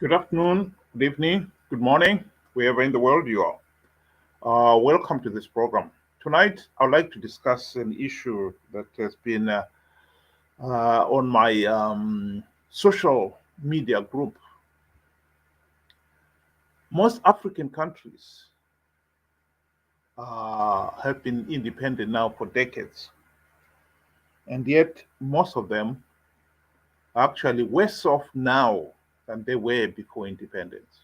Good afternoon, good evening, good morning, wherever in the world you are. Welcome to this program. Tonight, I would like to discuss an issue that has been on my social media group. Most African countries have been independent now for decades, and yet most of them are actually worse off now than they were before independence.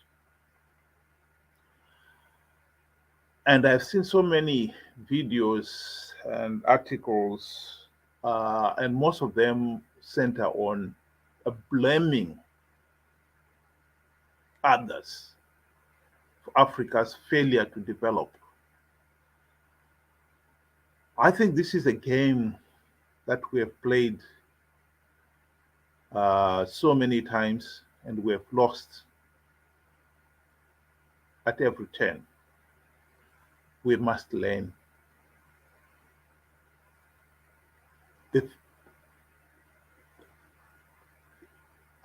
And I've seen so many videos and articles, and most of them center on blaming others for Africa's failure to develop. I think this is a game that we have played so many times and we have lost at every turn. We must learn. The,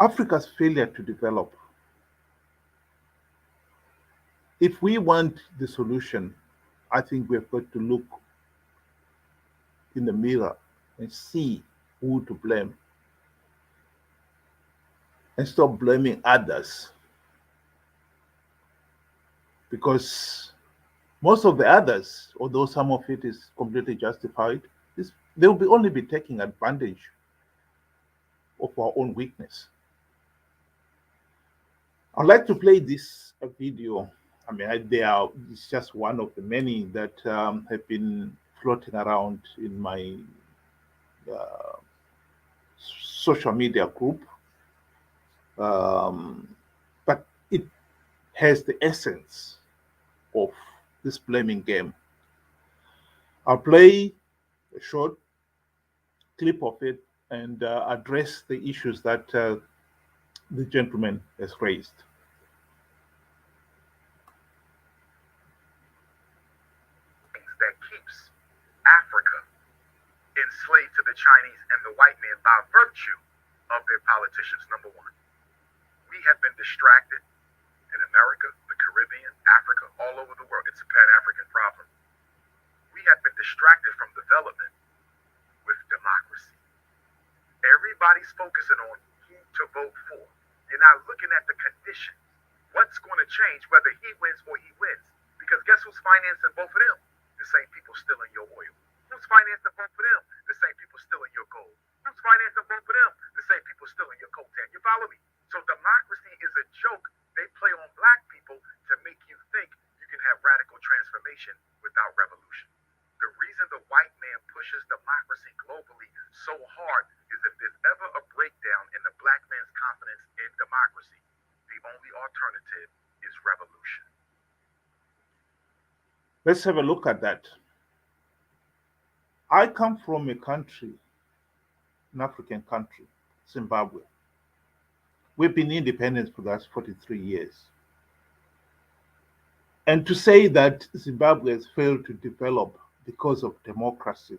Africa's failure to develop, if we want the solution, I think we have got to look in the mirror and see who to blame and stop blaming others, because most of the others, although some of it is completely justified, they'll be only be taking advantage of our own weakness. I'd like to play this video. I mean, it's just one of the many that have been floating around in my uh, social media group. But it has the essence of this blaming game. I'll play a short clip of it and address the issues that the gentleman has raised. That keeps Africa enslaved to the Chinese and the white man by virtue of their politicians. Number one, we have been distracted in America, the Caribbean, Africa, all over the world. It's a Pan-African problem. We have been distracted from development with democracy. Everybody's focusing on who to vote for. You're not looking at the conditions. What's going to change whether he wins or he wins? Because guess who's financing both of them? The same people stealing your oil. Who's financing both of them? The same people stealing your gold. Who's financing both of them? The same people stealing your coltan. You follow me? So democracy is a joke they play on black people to make you think you can have radical transformation without revolution. The reason the white man pushes democracy globally so hard is if there's ever a breakdown in the black man's confidence in democracy, the only alternative is revolution. Let's have a look at that. I come from a country, an African country, Zimbabwe. We've been independent for the last 43 years. And to say that Zimbabwe has failed to develop because of democracy,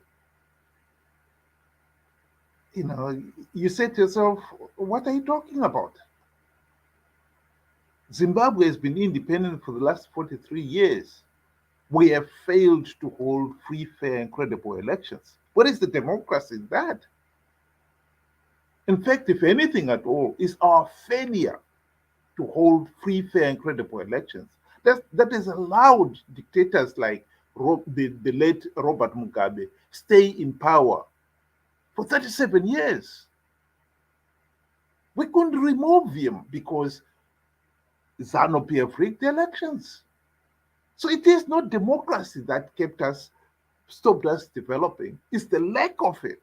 you say to yourself, what are you talking about? Zimbabwe has been independent for the last 43 years. We have failed to hold free, fair, and credible elections. What is the democracy in that? In fact, if anything at all, is our failure to hold free, fair, and credible elections that has allowed dictators like the late Robert Mugabe stay in power for 37 years. We couldn't remove him because ZANU-PF rigged the elections. So it is not democracy that stopped us developing. It's the lack of it.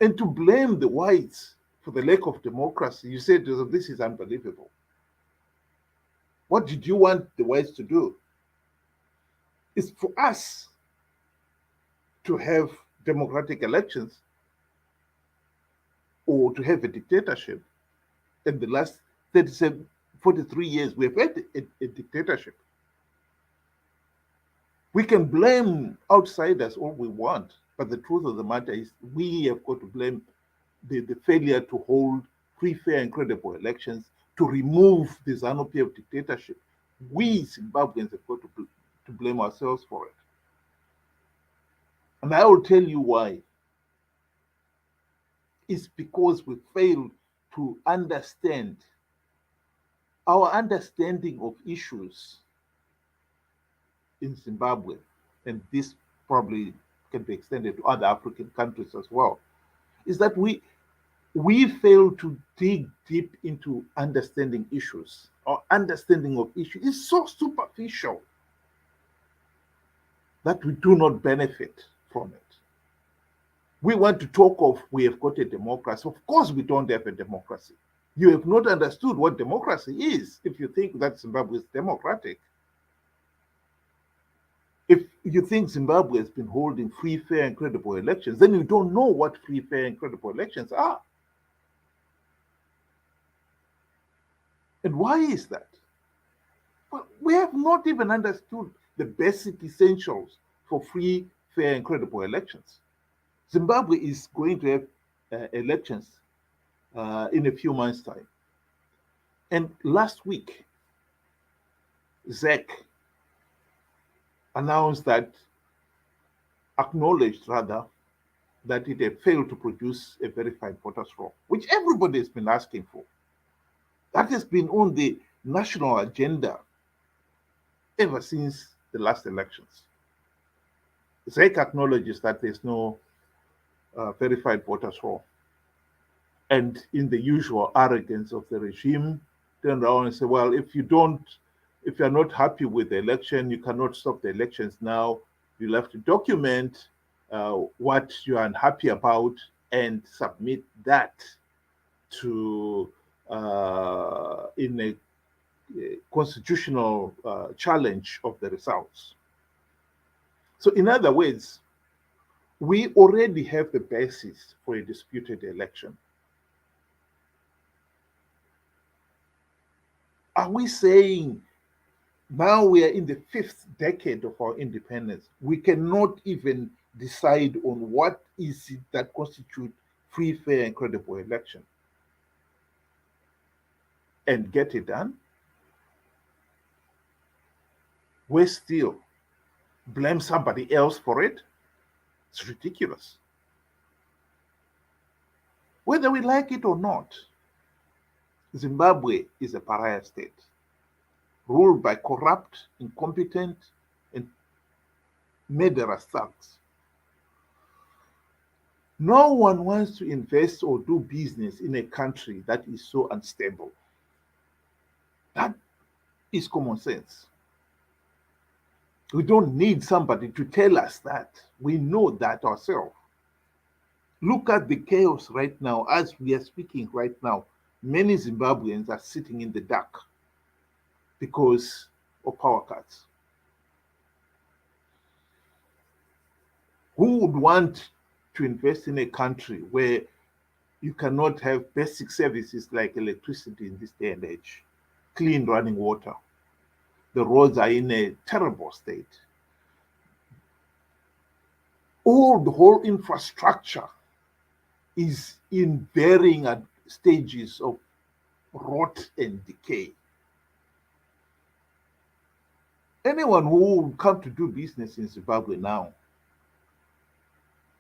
And to blame the whites for the lack of democracy, you said this is unbelievable. What did you want the whites to do? It's for us to have democratic elections or to have a dictatorship. In the last 43 years, we've had a dictatorship. We can blame outsiders all we want, but the truth of the matter is we have got to blame the failure to hold free, fair, and credible elections to remove the ZANU PF dictatorship, we Zimbabweans have got to blame ourselves for it. And I will tell you why. It's because we failed to understand. Our understanding of issues in Zimbabwe, and this probably can be extended to other African countries as well, is that we fail to dig deep into understanding issues. Our understanding of issues is so superficial that we do not benefit from it. We want to talk of we have got a democracy. Of course, we don't have a democracy. You have not understood what democracy is if you think that Zimbabwe is democratic. If you think Zimbabwe has been holding free, fair, and credible elections, then you don't know what free, fair, and credible elections are. And why is that? Well, we have not even understood the basic essentials for free, fair, and credible elections. Zimbabwe is going to have elections in a few months' time. And last week, ZEC announced that, acknowledged rather, that it had failed to produce a verified voters roll, which everybody has been asking for. That has been on the national agenda ever since the last elections. ZEC acknowledges that there's no verified voters roll. And in the usual arrogance of the regime, turn around and say, well, if you're not happy with the election, you cannot stop the elections now. You'll have to document what you're unhappy about and submit that to in a constitutional challenge of the results. So, in other words, we already have the basis for a disputed election. Are we saying now we are in the fifth decade of our independence? We cannot even decide on what is it that constitutes free, fair, and credible election and get it done? We still blame somebody else for it? It's ridiculous. Whether we like it or not, Zimbabwe is a pariah state ruled by corrupt, incompetent, and murderous thugs. No one wants to invest or do business in a country that is so unstable. That is common sense. We don't need somebody to tell us that. We know that ourselves. Look at the chaos right now as we are speaking right now. Many Zimbabweans are sitting in the dark because of power cuts. Who would want to invest in a country where you cannot have basic services like electricity in this day and age, clean running water? The roads are in a terrible state. The whole infrastructure is in varying stages of rot and decay. Anyone who would come to do business in Zimbabwe now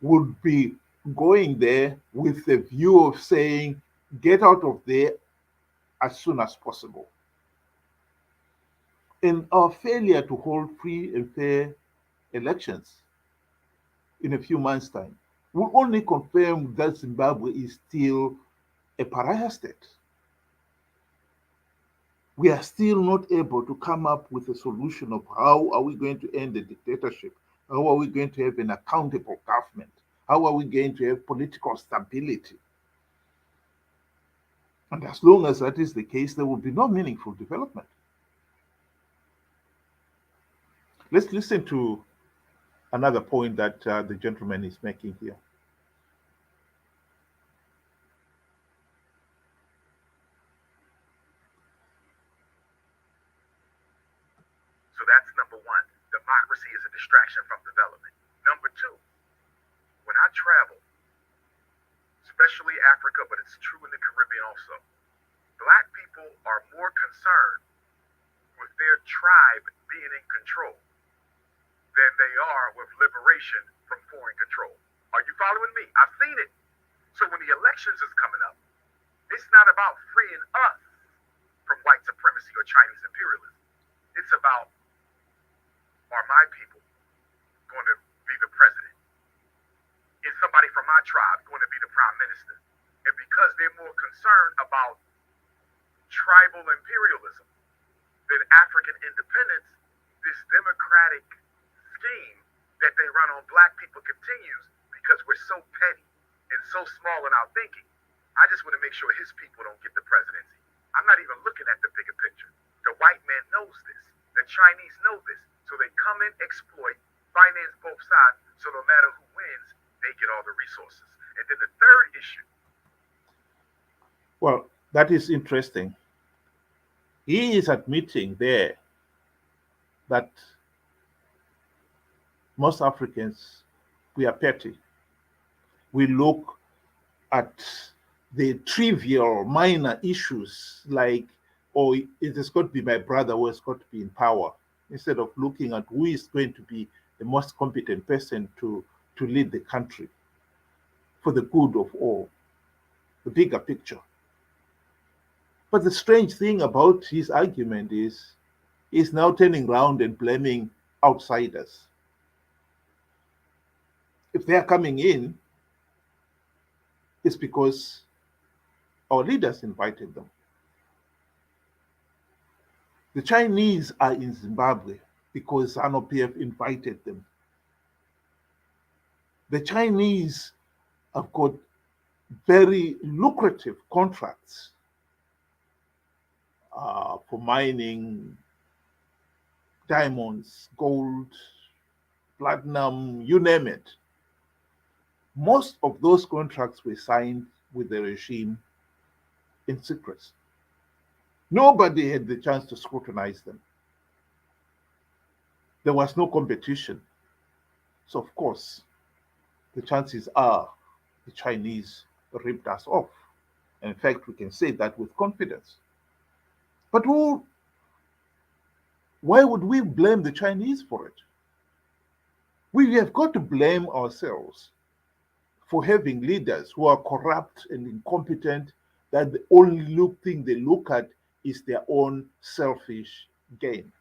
would be going there with the view of saying, get out of there as soon as possible. And our failure to hold free and fair elections in a few months' time will only confirm that Zimbabwe is still a pariah state. We are still not able to come up with a solution of how are we going to end the dictatorship? How are we going to have an accountable government? How are we going to have political stability? And as long as that is the case, there will be no meaningful development. Let's listen to another point that the gentleman is making here. So that's number one. Democracy is a distraction from development. Number two, when I travel, especially Africa, but it's true in the Caribbean also. Black people are more concerned with their tribe being in control than they are with liberation from foreign control. Are you following me? I've seen it. So when the elections is coming up, it's not about freeing us from white supremacy or Chinese imperialism. It's about, are my people going to be the president? Is somebody from my tribe going to be the prime minister? And because they're more concerned about tribal imperialism than African independence, this democratic scheme that they run on black people continues because we're so petty and so small in our thinking. I just want to make sure his people don't get the presidency. I'm not even looking at the bigger picture. The white man knows this. The Chinese know this. So they come in, exploit, finance both sides, so no matter who wins, they get all the resources. And then the third issue. Well, that is interesting. He is admitting there that most Africans, we are petty. We look at the trivial, minor issues like, oh, it has got to be my brother who has got to be in power, instead of looking at who is going to be the most competent person to lead the country for the good of all, the bigger picture. But the strange thing about his argument is he's now turning around and blaming outsiders. If they are coming in, it's because our leaders invited them. The Chinese are in Zimbabwe because ZANU-PF invited them. The Chinese have got very lucrative contracts for mining diamonds, gold, platinum, you name it. Most of those contracts were signed with the regime in secret. Nobody had the chance to scrutinize them. There was no competition. So, of course, the chances are the Chinese ripped us off. And in fact, we can say that with confidence. But why would we blame the Chinese for it? We have got to blame ourselves for having leaders who are corrupt and incompetent, that the only thing they look at is their own selfish gain.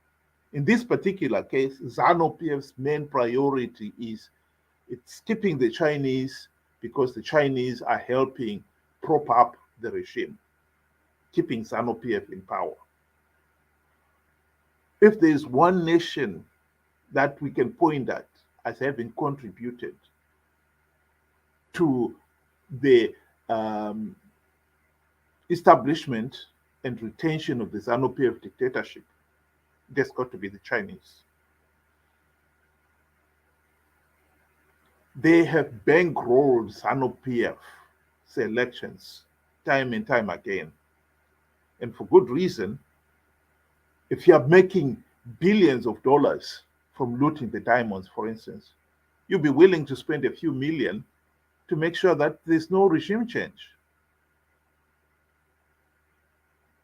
In this particular case, ZANU-PF's main priority is it's keeping the Chinese because the Chinese are helping prop up the regime, keeping ZANU-PF in power. If there's one nation that we can point at as having contributed to the establishment and retention of the ZANU-PF dictatorship, there's got to be the Chinese. They have bankrolled ZANU-PF elections time and time again. And for good reason. If you are making billions of dollars from looting the diamonds, for instance, you'll be willing to spend a few million to make sure that there's no regime change.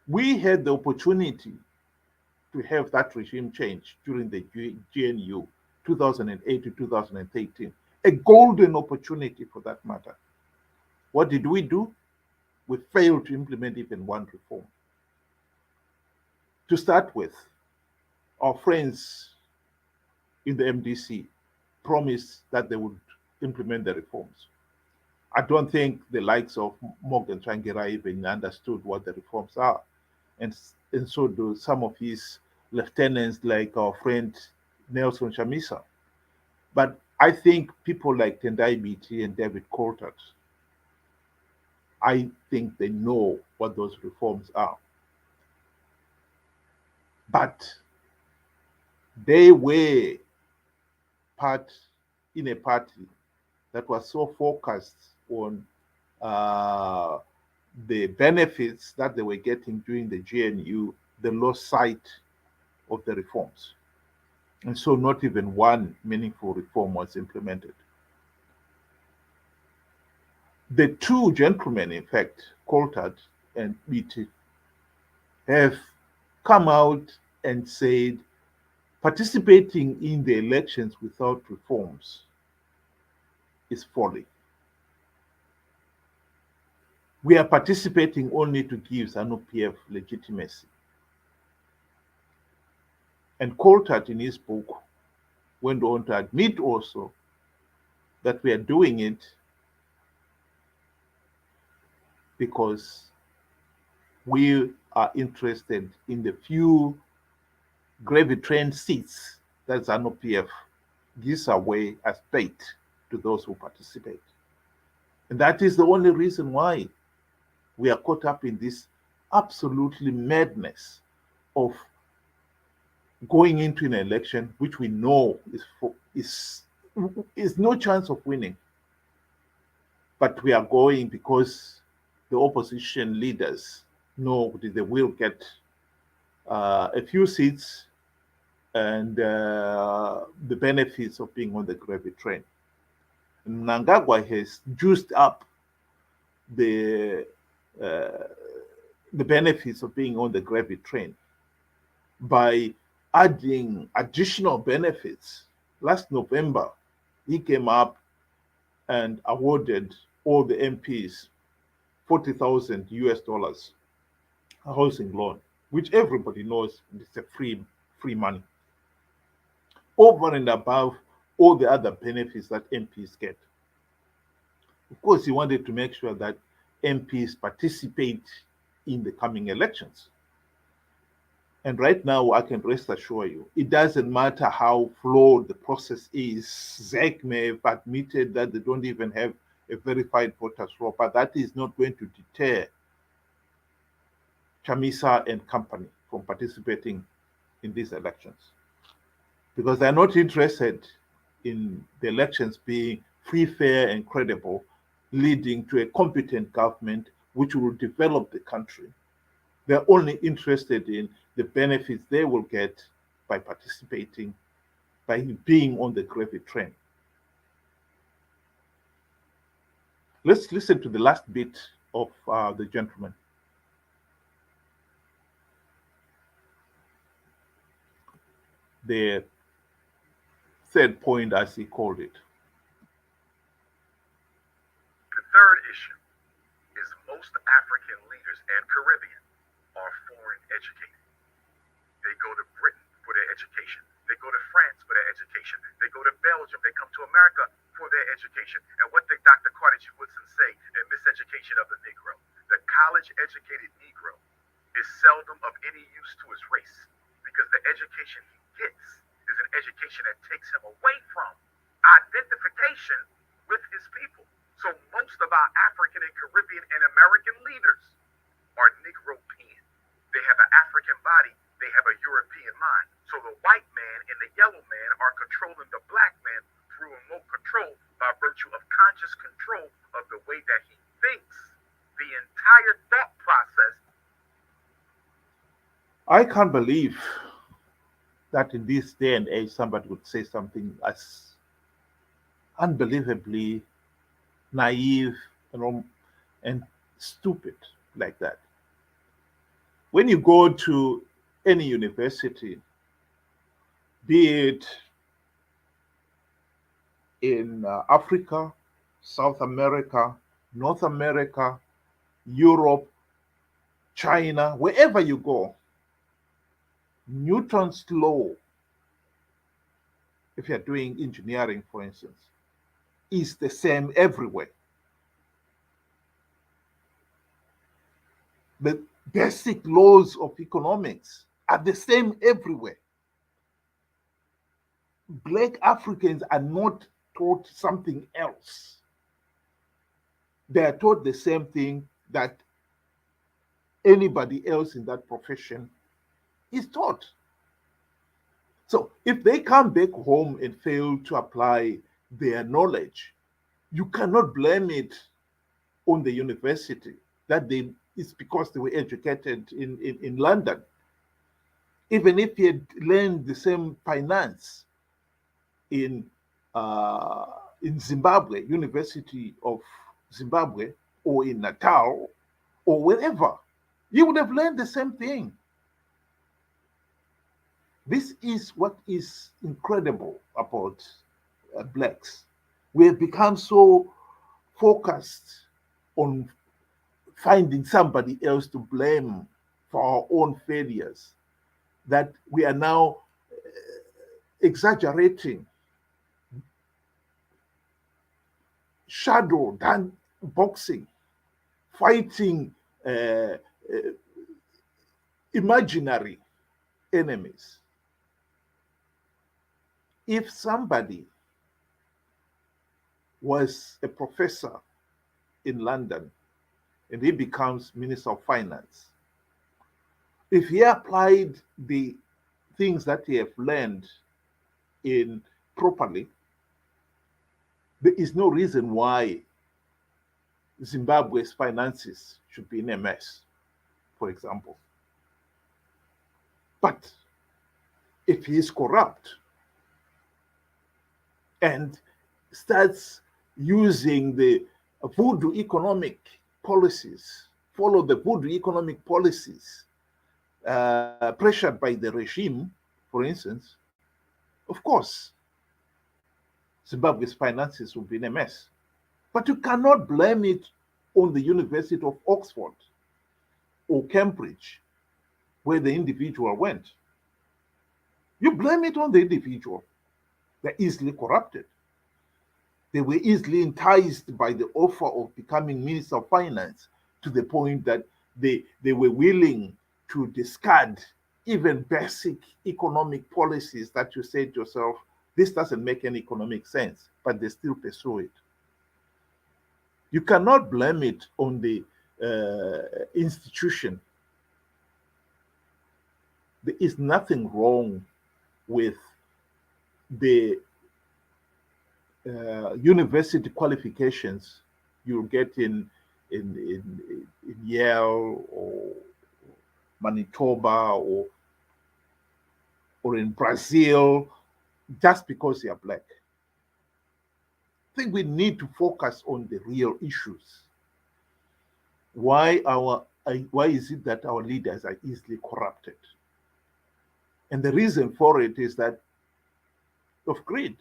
We had the opportunity to have that regime change during the GNU 2008 to 2013, a golden opportunity for that matter. What did we do? We failed to implement even one reform. To start with, our friends in the MDC promised that they would implement the reforms. I don't think the likes of Morgan Tsvangirai even understood what the reforms are. And, and so do some of his lieutenants, like our friend Nelson Chamisa. But I think people like Tendai Biti and David Coulthard, I think they know what those reforms are. But they were part in a party that was so focused on the benefits that they were getting during the GNU, they lost sight of the reforms. And so not even one meaningful reform was implemented. The two gentlemen, in fact, Coulthard and Beatty, have come out and said participating in the elections without reforms is folly. We are participating only to give ZANU-PF legitimacy. And Coulthard, in his book, went on to admit also that we are doing it because we are interested in the few gravy train seats that ZANU-PF gives away as bait to those who participate. And that is the only reason why we are caught up in this absolutely madness of going into an election which we know is no chance of winning. But we are going because the opposition leaders know that they will get a few seats and the benefits of being on the gravy train. Mnangagwa has juiced up the uh, the benefits of being on the gravy train by adding additional benefits. Last November, he came up and awarded all the MPs 40,000 US dollars a housing loan, which everybody knows is a free money, over and above all the other benefits that MPs get. Of course, he wanted to make sure that MPs participate in the coming elections. And right now, I can rest assure you, it doesn't matter how flawed the process is. ZEC may have admitted that they don't even have a verified voters roll, but that is not going to deter Chamisa and company from participating in these elections because they're not interested in the elections being free, fair, and credible, leading to a competent government which will develop the country. They're only interested in the benefits they will get by participating, by being on the gravy train. Let's listen to the last bit of the gentleman. The third point, as he called it. The third issue is most African leaders and Caribbean are foreign educated. They go to Britain for their education. They go to France for their education. They go to Belgium. They come to America for their education. And what did Dr. Carter G. Woodson say in Miseducation of the Negro? The college-educated Negro is seldom of any use to his race because the education he gets is an education that takes him away from identification with his people. So most of our African and Caribbean and American leaders are Negropean. They have an African body, they have a European mind. So the white man and the yellow man are controlling the black man through remote control by virtue of conscious control of the way that he thinks. The entire thought process. I can't believe that in this day and age somebody would say something as unbelievably naive and stupid like that. When you go to any university, be it in Africa, South America, North America, Europe, China, wherever you go, Newton's law, if you're doing engineering, for instance, is the same everywhere. The basic laws of economics are the same everywhere. Black Africans are not taught something else. They are taught the same thing that anybody else in that profession is taught. So if they come back home and fail to apply their knowledge, you cannot blame it on the university that it's because they were educated in London. Even if you had learned the same finance in Zimbabwe, University of Zimbabwe or in Natal or wherever, you would have learned the same thing. This is what is incredible about blacks. We have become so focused on finding somebody else to blame for our own failures that we are now exaggerating, shadow boxing, fighting uh, imaginary enemies. If somebody was a professor in London and he becomes Minister of Finance, if he applied the things that he have learned in properly, there is no reason why Zimbabwe's finances should be in a mess, for example. But if he is corrupt and starts using the voodoo economic policies, follow the voodoo economic policies pressured by the regime, for instance, of course, Zimbabwe's finances will be in a mess. But you cannot blame it on the University of Oxford or Cambridge, where the individual went. You blame it on the individual. They're easily corrupted. They were easily enticed by the offer of becoming Minister of Finance to the point that they were willing to discard even basic economic policies that you say to yourself, this doesn't make any economic sense, but they still pursue it. You cannot blame it on the institution. There is nothing wrong with the university qualifications you get in Yale or Manitoba or in Brazil just because they are black. I think we need to focus on the real issues. Why is it that our leaders are easily corrupted? And the reason for it is that of greed.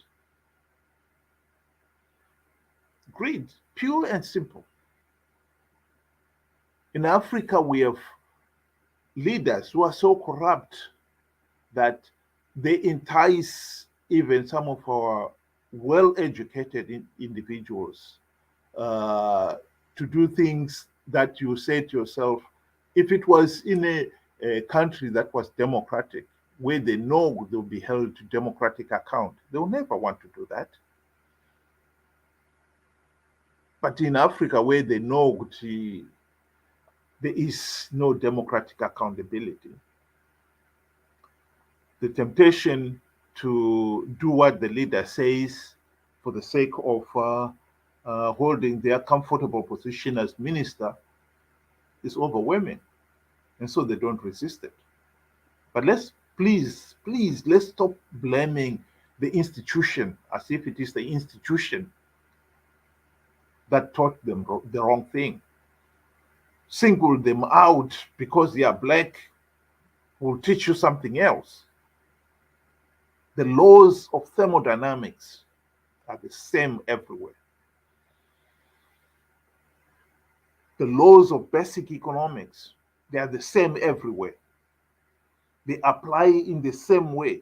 Greed, pure and simple. In Africa, we have leaders who are so corrupt that they entice even some of our well-educated individuals to do things that you say to yourself, if it was in a country that was democratic, where they know they'll be held to democratic account, they'll never want to do that. But in Africa, where they know there is no democratic accountability, the temptation to do what the leader says for the sake of holding their comfortable position as minister is overwhelming. And so they don't resist it. But let's stop blaming the institution as if it is the institution that taught them the wrong thing. Single them out because they are black will teach you something else. The laws of thermodynamics are the same everywhere. The laws of basic economics, they are the same everywhere. They apply in the same way.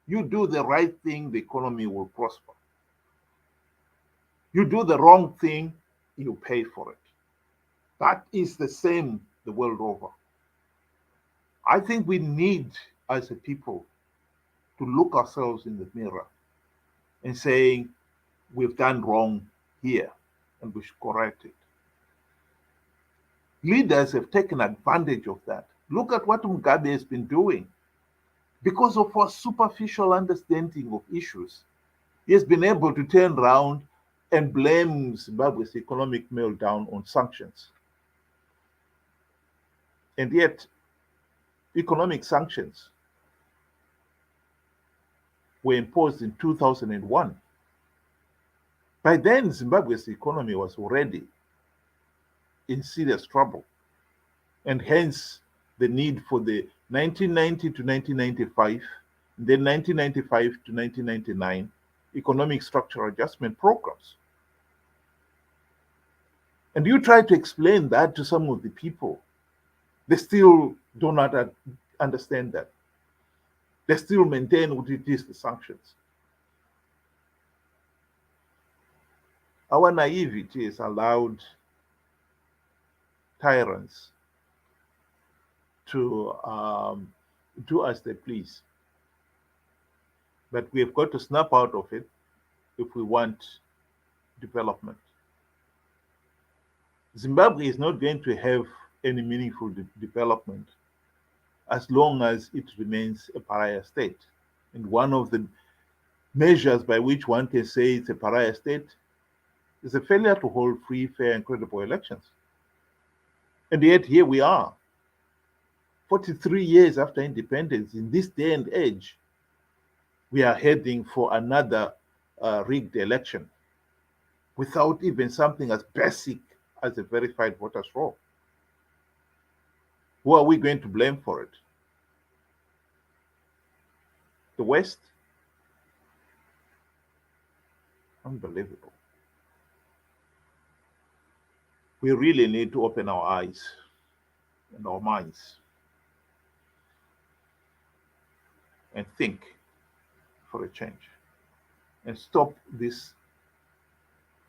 You do the right thing, the economy will prosper. You do the wrong thing, you pay for it. That is the same the world over. I think we need, as a people, to look ourselves in the mirror and saying, we've done wrong here and we should correct it. Leaders have taken advantage of that. Look at what Mugabe has been doing. Because of our superficial understanding of issues, he has been able to turn around and blame Zimbabwe's economic meltdown on sanctions. And yet, economic sanctions were imposed in 2001. By then, Zimbabwe's economy was already in serious trouble. And hence the need for the 1990 to 1995, then 1995 to 1999 economic structural adjustment programs. And you try to explain that to some of the people, they still do not understand that. They still maintain what it is the sanctions. Our naivety has allowed tyrants to do as they please. But we have got to snap out of it if we want development. Zimbabwe is not going to have any meaningful development as long as it remains a pariah state. And one of the measures by which one can say it's a pariah state is a failure to hold free, fair, and credible elections. And yet, here we are, 43 years after independence, in this day and age, we are heading for another rigged election without even something as basic as a verified voters roll. Who are we going to blame for it? The West? Unbelievable. We really need to open our eyes and our minds and think for a change and stop this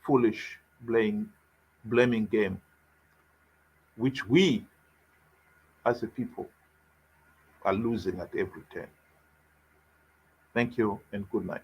foolish blaming game, which we as a people are losing at every turn. Thank you and good night.